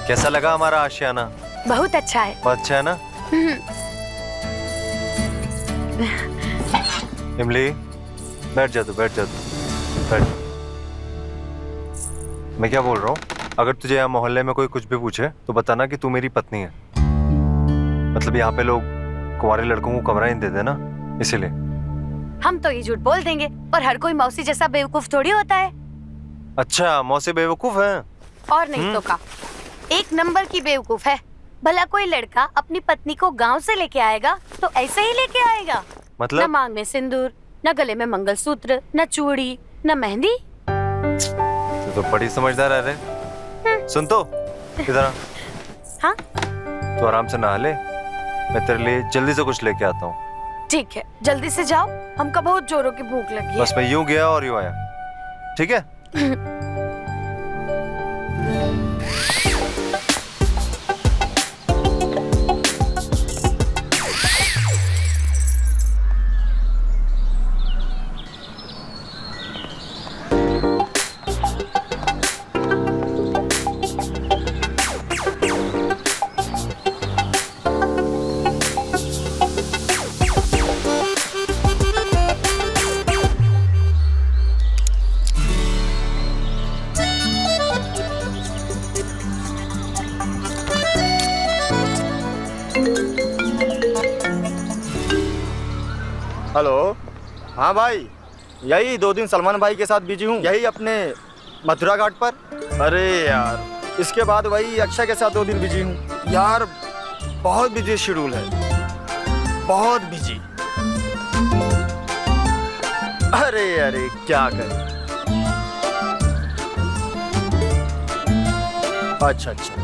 कैसा लगा हमारा आशियाना? बहुत अच्छा है। बहुत अच्छा है ना? इमली, बैठ जा तू, बैठ जा तू, बैठ। मैं क्या बोल रहा हूँ, अगर तुझे यहाँ मोहल्ले में कोई कुछ भी पूछे तो बताना कि तू मेरी पत्नी है। मतलब यहाँ पे लोग कुंवारे लड़कों को कमरा नहीं देते ना, इसीलिए। हम तो ये झूठ बोल देंगे, पर हर कोई मौसी जैसा बेवकूफ थोड़ी होता है। अच्छा, मौसी बेवकूफ है? और नहीं तो का, एक नंबर की बेवकूफ है। भला कोई लड़का अपनी पत्नी को गांव से लेके आएगा तो ऐसे ही लेके आएगा? मतलब? न मांग में सिंदूर, न गले में मंगलसूत्र, न चूड़ी, न मेहंदी। तो बड़ी समझदार है रे। सुन तो, इधर आ। हाँ? तो आराम से नहा ले, मैं तेरे लिए जल्दी से कुछ लेके आता हूँ। ठीक है, जल्दी से जाओ, हमको बहुत जोरों की भूख लगी है। बस मैं यूं गया और यूं आया, ठीक है? हेलो। हाँ भाई, यही 2 दिन सलमान भाई के साथ बिजी हूँ, यही अपने मथुरा घाट पर। अरे यार, इसके बाद वही अक्षय के साथ 2 दिन बिजी हूँ यार। बहुत बिजी शेड्यूल है, बहुत बिजी। अरे अरे क्या करें। अच्छा अच्छा।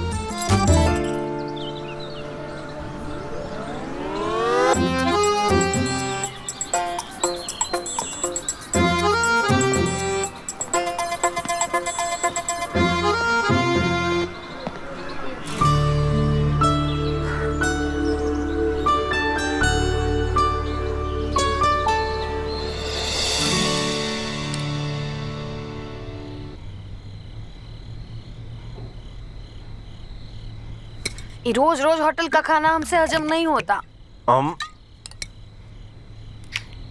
रोज रोज होटल का खाना हमसे हजम नहीं होता। हम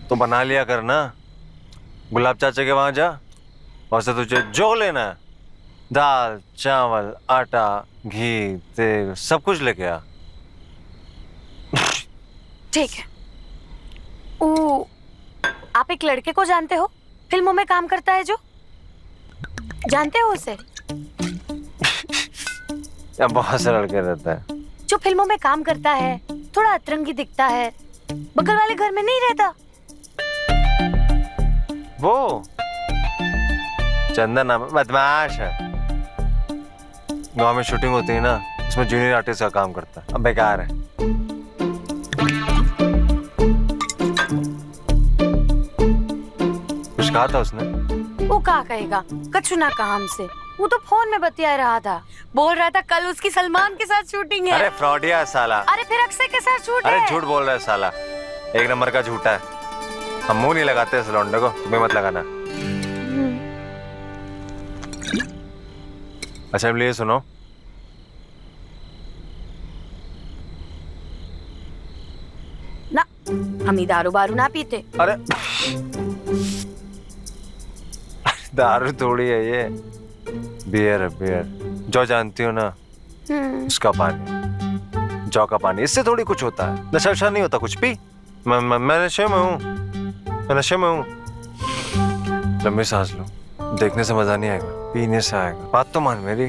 तो बना लिया कर ना, गुलाब चाचा के वहां जा, और से तुझे जो लेना है, दाल चावल आटा घी तेल सब कुछ लेके आ। ठीक है। ओ, आप एक लड़के को जानते हो, फिल्मों में काम करता है जो? जानते हो उसे? या बहुत से लड़के रहता है जो फिल्मों में काम करता है, थोड़ा अतरंगी दिखता है, बगल वाले घर में नहीं रहता। वो चंदन नाम, बदमाश है। गांव में शूटिंग होती है ना, उसमें जूनियर आर्टिस्ट का काम करता है। अब बेकार है। कुछ कहा था उसने? वो क्या कहेगा, कछु ना कहा हमसे। वो तो फोन में बतिया रहा था, बोल रहा था कल उसकी सलमान के साथ शूटिंग है। अरे फ्रॉडिया साला। अरे फिर अक्षय के साथ शूट है। अरे झूठ बोल रहा है साला, एक नंबर का झूठा है। हम मुंह नहीं लगाते इस लौंडे को, तुम्हें मत लगाना। अच्छा ये सुनो, ना हम ही दारू बारू ना पीते। अरे दारू थोड़ी है ये, बियर है बियर। जो जानती हो ना, उसका पानी, जौ का पानी, इससे थोड़ी कुछ होता है। नशा वशा नहीं होता कुछ भी। मैं नशे में हूँ, मैं नशे में हूँ। लंबी सांस लो, देखने से मजा नहीं आएगा, पीने से आएगा। बात तो मान मेरी।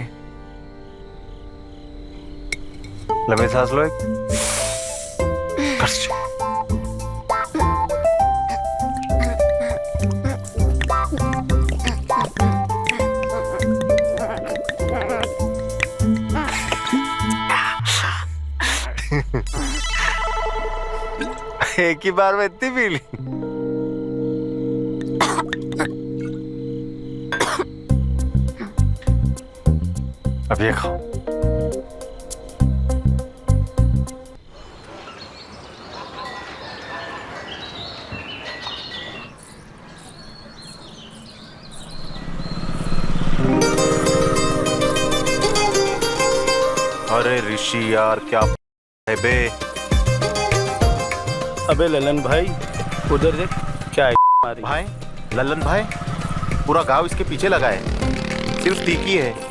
लंबी सांस लो एक। एक ही बार में इतनी पी ली? अब ये खाओ। अरे ऋषि यार क्या है बे। अबे ललन भाई उधर देख क्या है मारी। भाई लल्लन भाई पूरा गांव इसके पीछे लगा है, सिर्फ टीकी है।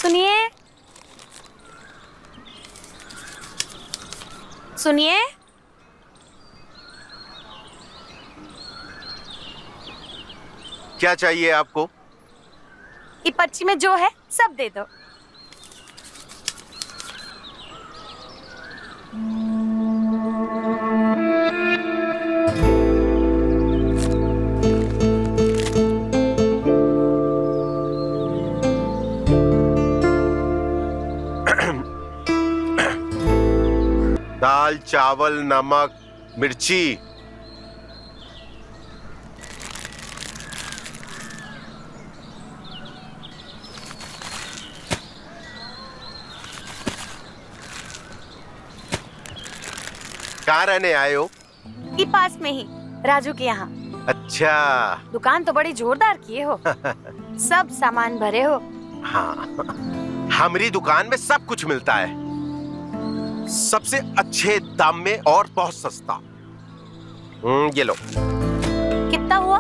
सुनिए सुनिए, क्या चाहिए आपको? ये पर्ची में जो है सब दे दो। दाल, चावल, नमक, मिर्ची। कहाँ रहने आए हो? ये पास में ही राजू के यहाँ। अच्छा। दुकान तो बड़ी जोरदार किए हो। सब सामान भरे हो। हाँ, हमारी दुकान में सब कुछ मिलता है, सबसे अच्छे दाम में और बहुत सस्ता। ये लो। कितना हुआ?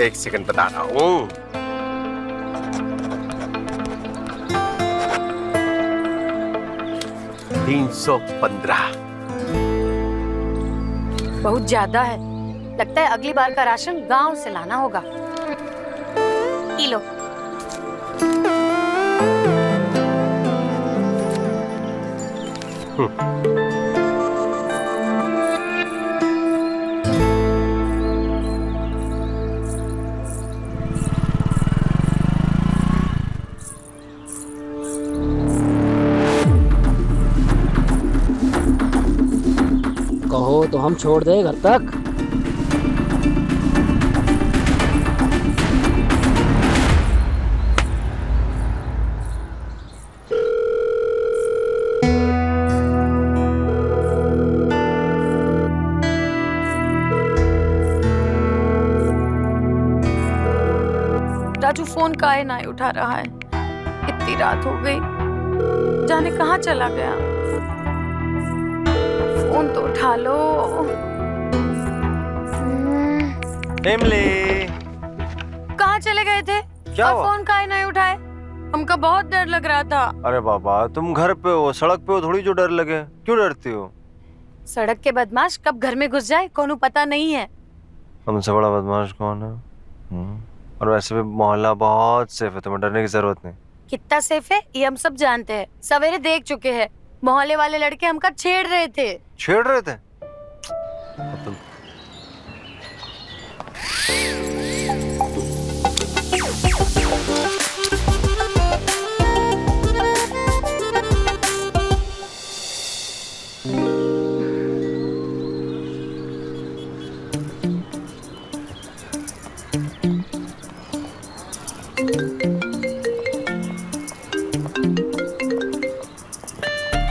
एक सेकंड बता रहा हूँ। $315। बहुत ज्यादा है, लगता है अगली बार का राशन गांव से लाना होगा। ये लो। कहो तो हम छोड़ दे घर तक। राजू फोन काहे ना उठा रहा है? इतनी रात हो गई, जाने कहाँ चला गया। फोन तो उठा लो। इमली कहाँ चले गए थे? क्या और हुआ? फोन काहे नहीं उठाए? हमका बहुत डर लग रहा था। अरे बाबा तुम घर पे हो, सड़क पे हो, थोड़ी जो डर लगे। क्यों डरती हो? सड़क के बदमाश कब घर में घुस जाए कोनो पता नहीं है। हमसे बड़ा बदमाश कौन है? और वैसे भी मोहल्ला बहुत सेफ है, तुम्हें डरने की जरूरत नहीं। कितना सेफ है ये हम सब जानते हैं, सवेरे देख चुके हैं। मोहल्ले वाले लड़के हमका छेड़ रहे थे। छेड़ रहे थे? तुम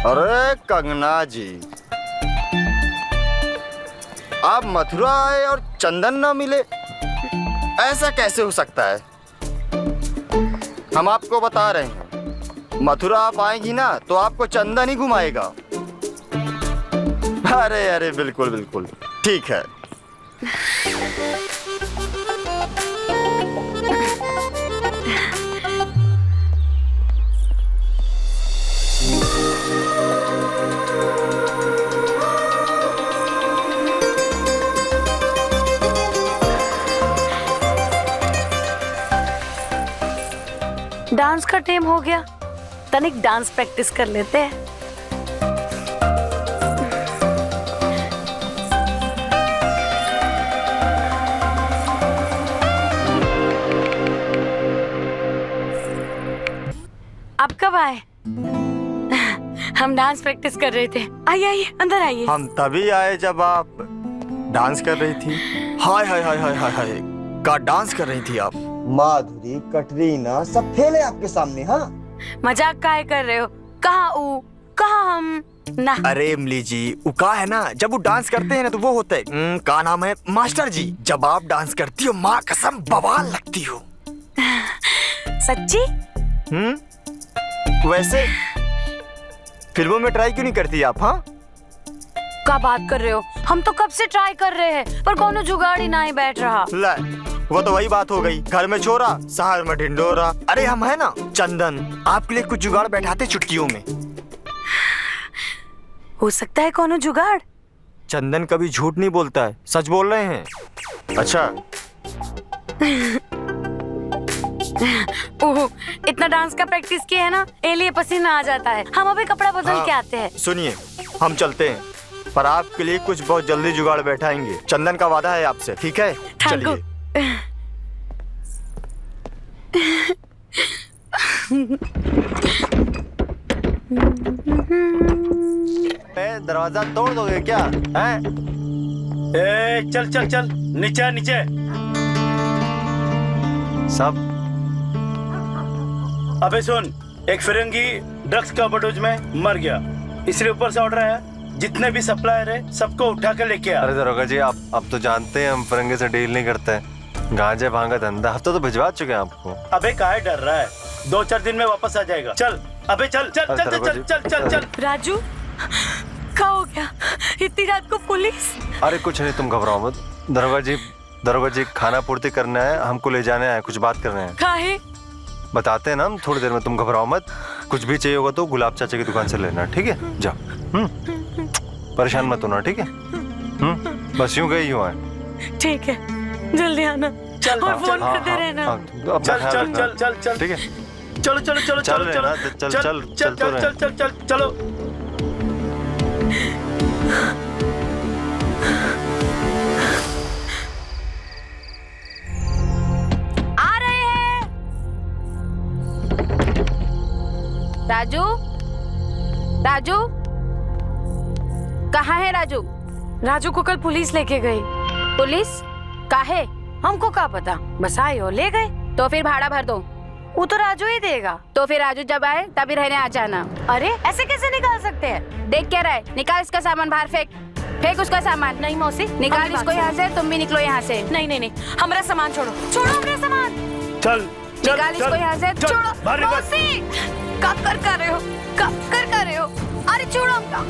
अरे कंगना जी, आप मथुरा आए और चंदन ना मिले, ऐसा कैसे हो सकता है? हम आपको बता रहे हैं, मथुरा आप आएंगी ना तो आपको चंदन ही घुमाएगा। अरे अरे बिल्कुल बिल्कुल ठीक है। डांस का टाइम हो गया, तनिक डांस प्रैक्टिस कर लेते हैं। आप कब आए? हम डांस प्रैक्टिस कर रहे थे। आइए आइए अंदर आइए। हम तभी आए जब आप डांस कर रही थी। हाय हाय हाय हाय हाय हाय, का डांस कर रही थी आप। माधुरी, कटरीना सब फेले आपके सामने। हाँ, मजाक काहे कर रहे हो? कहाँ ऊ कहाँ हम ना। अरे इमली जी, वो का है ना, जब वो डांस करते हैं ना तो वो होता है का नाम है मास्टर जी। जब आप डांस करती हो माँ कसम बवाल लगती हो। सच्ची? वैसे फिल्मों में ट्राई क्यों नहीं करती आप? हाँ, क्या बात कर रहे हो? हम तो कब से ट्राई कर रहे हैं पर कोनो जुगाड़ ही ना ही बैठ रहा। ले, वो तो वही बात हो गई, घर में छोरा शहर में ढिंडोरा। अरे हम है ना चंदन, आपके लिए कुछ जुगाड़ बैठाते चुटकियों में। हो सकता है कोनो जुगाड़। चंदन कभी झूठ नहीं बोलता है, सच बोल रहे हैं। अच्छा ओह, इतना डांस का प्रैक्टिस किया है ना, इसलिए पसीना आ जाता है। हम अभी कपड़ा बदल के आते हैं। सुनिए, हम चलते हैं पर आपके लिए कुछ बहुत जल्दी जुगाड़ बैठाएंगे। चंदन का वादा है आपसे, ठीक है? चलिए। दरवाजा तोड़ दोगे क्या? हैं? ए, चल चल चल, नीचे नीचे। सब अबे सुन, एक फिरंगी ड्रग्स का ओवरडोज में मर गया, इसलिए ऊपर से ऑर्डर है जितने भी सप्लायर है सबको उठा के लेके आ। अरे दरोगा जी, आप अब तो जानते हैं हम फरंगे से डील नहीं करते हैं। गांजे भांगा धंधा हफ्ता तो भिजवा चुके हैं आपको। अबे काहे डर रहा है, 2-4 दिन में वापस आ जाएगा। चल अबे चल चल चल चल चल चल चल चल। राजू, क्या हो गया? इतनी रात को पुलिस? अरे कुछ नहीं, तुम घबराओ मत। दरोगा जी खाना पूर्ति करना है, हमको ले जाने आए, कुछ बात करना है। काहे? बताते हैं ना हम थोड़ी देर में, तुम घबराओ मत। कुछ भी चाहिए होगा तो गुलाब चाचा की दुकान से लेना, ठीक है? जाओ। परेशान मत होना, ठीक है? बस यूं गई यूं आए। ठीक है, जल्दी आना। चल और फोन हाँ, करते हाँ, रहना। हाँ, अपना चल ख्याल चल रखना, चल चल चल, ठीक है? चलो चलो चलो चल चलो रहे चलो ना, चल चल चल चल चल तो रहे। चल चल चल चलो। आ रहे हैं। राजू, राजू, कहाँ है राजू? राजू को कल पुलिस लेके गई। पुलिस? काहे? हमको क्या पता, बस आए और ले गए। तो फिर भाड़ा भर दो। वो तो राजू ही देगा। तो फिर राजू जब आए तभी रहने आ जाना। अरे ऐसे कैसे निकाल सकते हैं? देख क्या रहा है, निकाल इसका सामान बाहर, फेंक फेंक उसका सामान। नहीं मौसी, निकाल हमारी इसको बात यहाँ से, तुम भी निकलो यहाँ से। नहीं नहीं नहीं, हमारा सामान छोड़ो, छोड़ो हमारा सामान। चल चल निकाल इसको यहाँ से, चल, छोड़ो बाहर निकल। मौसी, क्या कर रहे हो? क्या कर रहे हो? अरे छोड़ो हमका,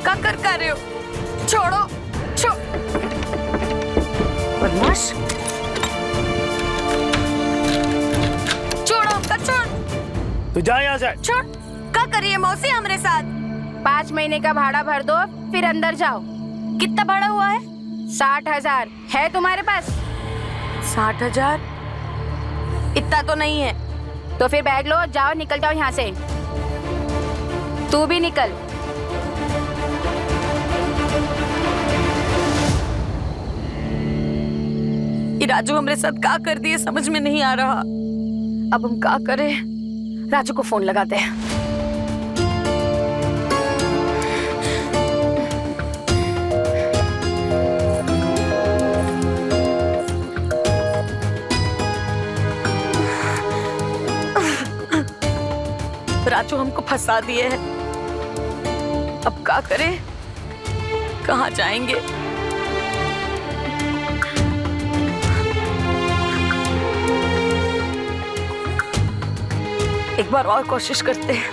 क्या कर रहे हो? छोड़ो, छोड़। बदमाश, छोड़ो हमका, छोड़। तू जा यहाँ से। छोड़। क्या करिए मौसी हमारे साथ? 5 महीने का भाड़ा भर दो, फिर अंदर जाओ। कितना भाड़ा हुआ है? 60,000 है तुम्हारे पास? 60,000? इतना तो नहीं है। तो फिर बैग लो, जाओ, निकल जाओ यहाँ से। तू भी निकल। ये राजू हमारे साथ क्या कर दिए समझ में नहीं आ रहा। अब हम क्या करें? राजू को फोन लगाते हैं। राजू हमको फंसा दिए हैं, अब क्या करें? कहाँ जाएंगे? एक बार और कोशिश करते हैं।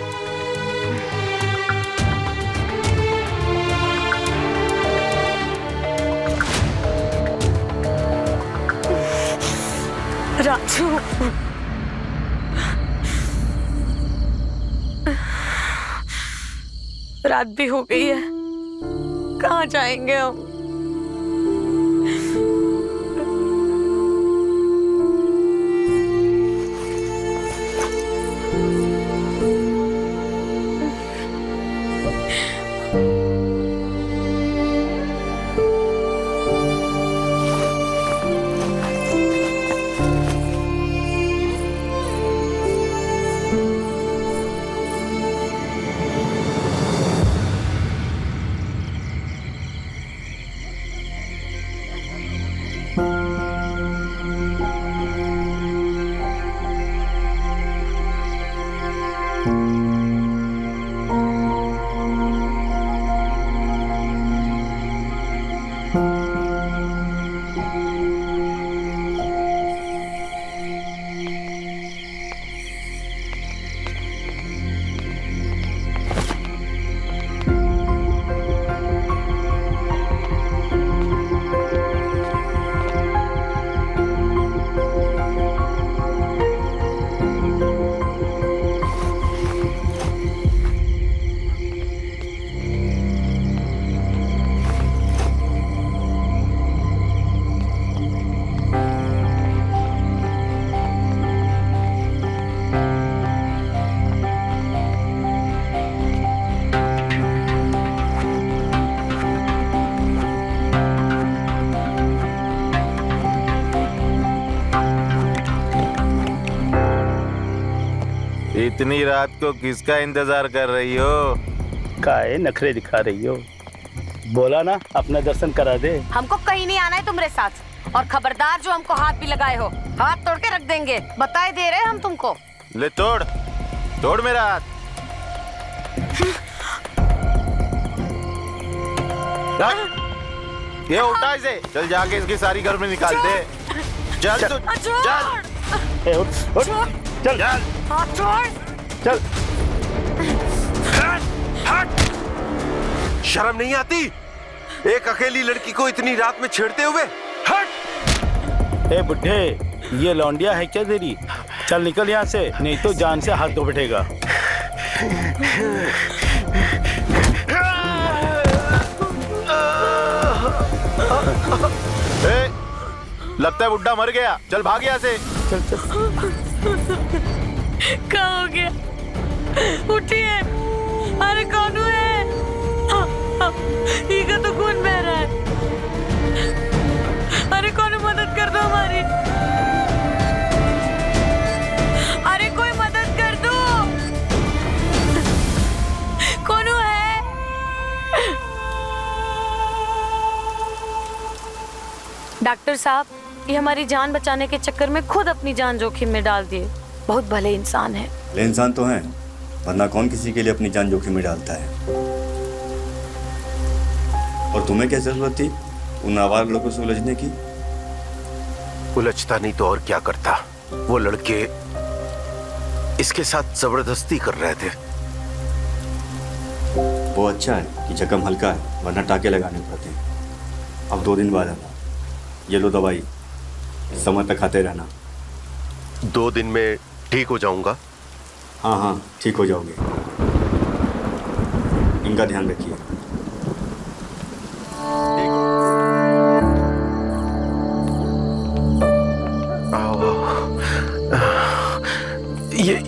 राजू, रात भी हो गई है, कहाँ जाएंगे हम? इतनी रात को किसका इंतजार कर रही हो? काहे नखरे दिखा रही हो? बोला ना अपना दर्शन करा दे। हमको कहीं नहीं आना है तुम्हारे साथ, और खबरदार जो हमको हाथ भी लगाए हो, हाथ तोड़ के रख देंगे, बताए दे रहे हम तुमको। ले तोड़, तोड़ मेरा हाथ। ये उठा इसे, चल जाके इसकी सारी घर में निकाल दे। चल तू, चल। ए, उठ, उठ, चल, चल, हाथ छोड़। चल। शर्म नहीं आती एक अकेली लड़की को इतनी रात में छेड़ते हुए? हट! ए बुड्ढे, ये लौंडिया है क्या तेरी? चल निकल यहाँ से, नहीं तो जान से हाथ धो बैठेगा। लगता है बुड्ढा मर गया, चल भाग यहाँ से। चल चल। क्या हो गया? उठिए, अरे कौन है? इका तो खून बह रहा है। अरे कौन मदद कर दो हमारी, अरे कोई मदद कर दो, कौन है? डॉक्टर साहब, ये हमारी जान बचाने के चक्कर में खुद अपनी जान जोखिम में डाल दिए। बहुत भले इंसान है। भले इंसान तो हैं, वरना कौन किसी के लिए अपनी जान जोखिम में डालता है। और तुम्हें क्या जरूरत थी उन आवारा लोगों से उलझने की? उलझता नहीं तो और क्या करता। वो लड़के इसके साथ जबरदस्ती कर रहे थे। वो अच्छा है कि जख्म हल्का है, वरना टाके लगाने पड़ते हैं। अब 2 दिन बाद आना, ये लो दवाई, समय तक खाते रहना। 2 दिन में ठीक हो जाऊंगा? हाँ हाँ, ठीक हो जाओगे। इनका ध्यान रखिए।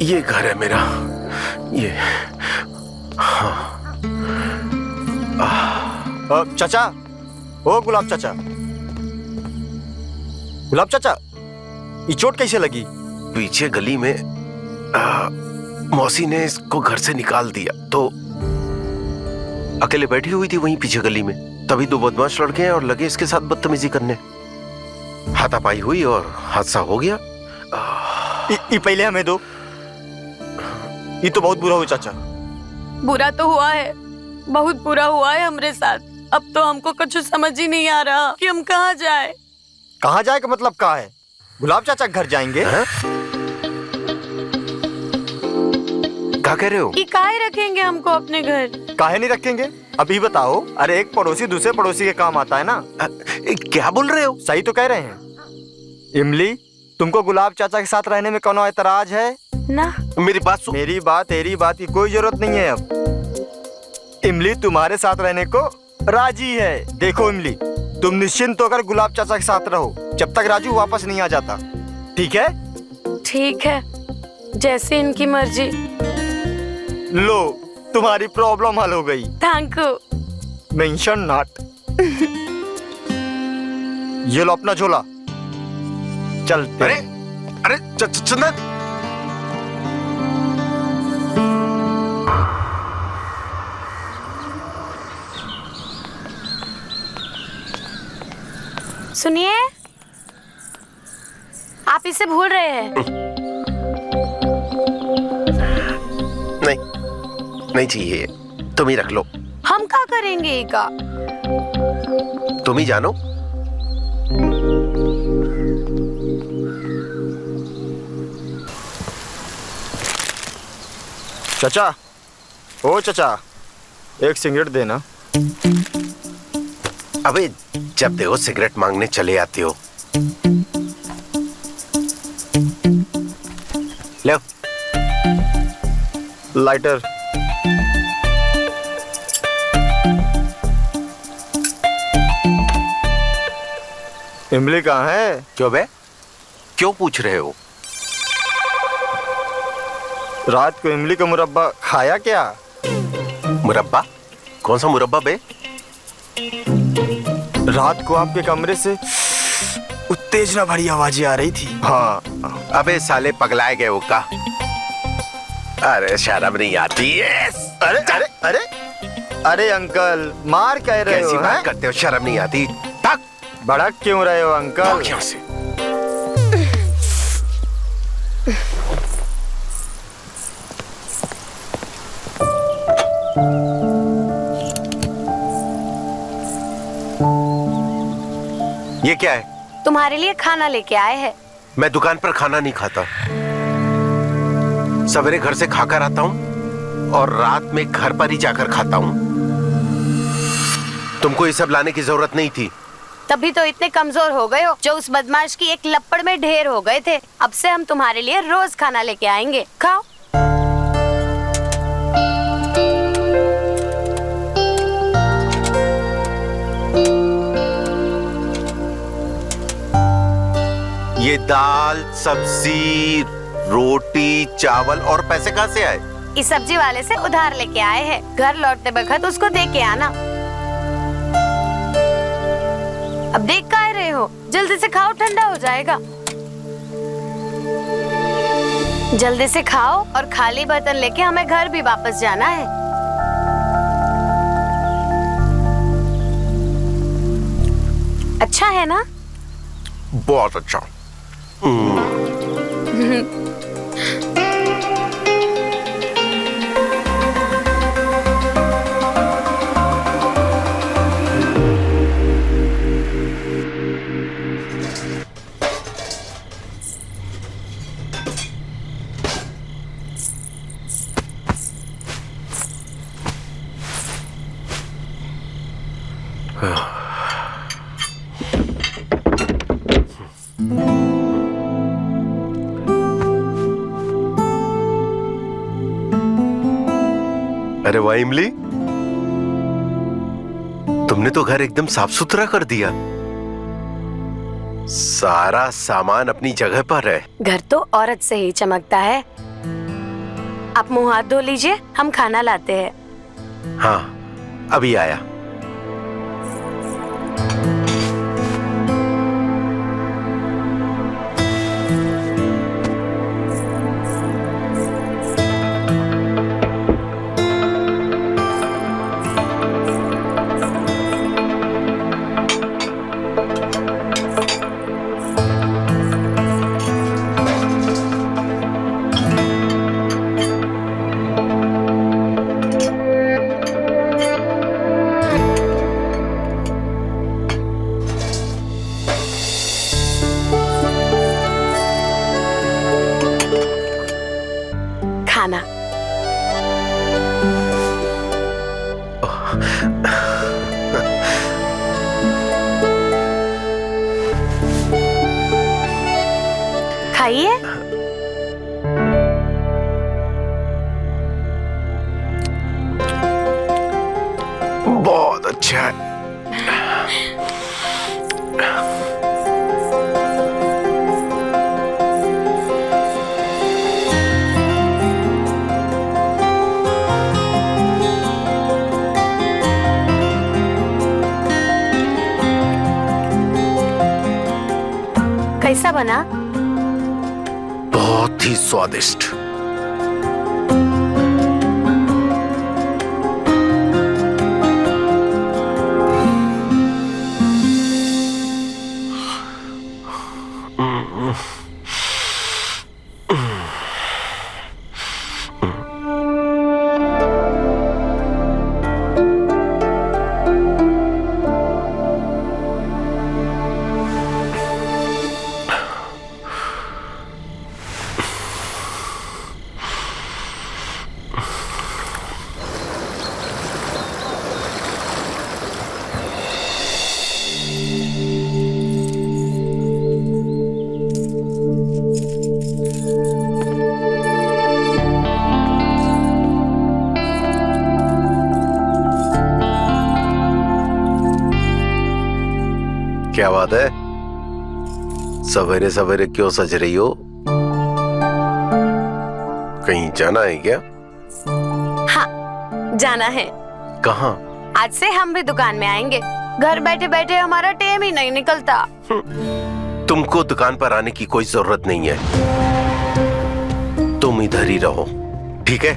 ये घर है मेरा, ये। चाचा, ओ गुलाब चाचा, गुलाब चाचा, ये चोट कैसे लगी? पीछे गली में मौसी ने इसको घर से निकाल दिया, तो अकेले बैठी हुई थी वहीं पीछे गली में। तभी 2 बदमाश लड़के हैं और लगे इसके साथ बदतमीजी करने। हाथापाई हुई और हादसा हो गया। ये पहले हमें दो। ये तो बहुत बुरा हुआ चाचा। बुरा तो हुआ है, बहुत बुरा हुआ है हमरे साथ। अब तो हमको कुछ समझ ही नहीं आ रहा कि हम कहाँ जाए। कहाँ जाए का मतलब कहाँ है? गुलाब चाचा के घर जाएंगे। क्या कह रहे हो? कि काहे रखेंगे हमको अपने घर? काहे नहीं रखेंगे? अभी बताओ। अरे एक पड़ोसी दूसरे पड़ोसी के काम आता है ना। क्या बोल रहे हो? सही तो कह रहे हैं। इमली, तुमको गुलाब चाचा के साथ रहने में कोनो ऐतराज है ना? मेरी बात सुन। मेरी बात तेरी बात की कोई जरूरत नहीं है। अब इमली तुम्हारे साथ रहने को राजी है। देखो इमली, तुम निश्चिंत होकर गुलाब चाचा के साथ रहो जब तक राजू वापस नहीं आ जाता, ठीक है? ठीक है, जैसे इनकी मर्जी। लो, तुम्हारी प्रॉब्लम हल हो गई। Thank you. Mention not. ये लो अपना झोला, चलते। अरे अरे चंदन, सुनिए, आप इसे भूल रहे हैं। नहीं चाहिए, तुम ही रख लो। हम क्या करेंगे इका? तुम ही जानो। चाचा, ओ चाचा, एक सिगरेट देना। अबे जब देखो सिगरेट मांगने चले आते हो। ले लाइटर। इमली कहाँ है? क्यों बे? क्यों पूछ रहे हो? रात को इमली का मुरब्बा खाया क्या? मुरब्बा? कौन सा मुरब्बा बे? रात को आपके कमरे से उत्तेजना भरी आवाजें आ रही थी। हाँ। अबे साले पगलाए गए हो का? अरे शर्म नहीं आती है? अरे अरे अरे अरे अंकल, मार कह रहे कैसी हो? बात हैं? करते हो? शर्म नहीं आती? तक भड़क क्यों रहे हो अंकल? यहाँ से। ये क्या है? तुम्हारे लिए खाना लेके आए हैं। मैं दुकान पर खाना नहीं खाता। सवेरे घर से खाकर आता हूँ और रात में घर पर ही जाकर खाता हूँ। तुमको ये सब लाने की जरूरत नहीं थी। तभी तो इतने कमजोर हो गए हो जो उस बदमाश की एक लपड़ में ढेर हो गए थे। अब से हम तुम्हारे लिए रोज खाना लेके आएंगे, खाओ। ये दाल, सब्जी, रोटी, चावल और पैसे कहाँ से आए? इस सब्जी वाले से उधार लेके आए हैं। घर लौटते वक्त उसको दे के आना। अब देख का रहे हो, जल्दी से खाओ, ठंडा हो जाएगा। जल्दी से खाओ और खाली बर्तन लेके हमें घर भी वापस जाना है। अच्छा है ना? बहुत अच्छा। अरे वाह इमली, तुमने तो घर एकदम साफ सुथरा कर दिया। सारा सामान अपनी जगह पर है। घर तो औरत से ही चमकता है। आप मुंह हाथ धो लीजिए, हम खाना लाते हैं। हाँ, अभी आया। खाना। खाइए। बहुत अच्छा है। कैसा बना? बहुत ही स्वादिष्ट। क्या बात है? सवेरे सवेरे क्यों सज रही हो? कहीं जाना है क्या? हाँ, जाना है। कहाँ? आज से हम भी दुकान में आएंगे। घर बैठे बैठे हमारा टाइम ही नहीं निकलता। तुमको दुकान पर आने की कोई जरूरत नहीं है। तुम इधर ही रहो, ठीक है?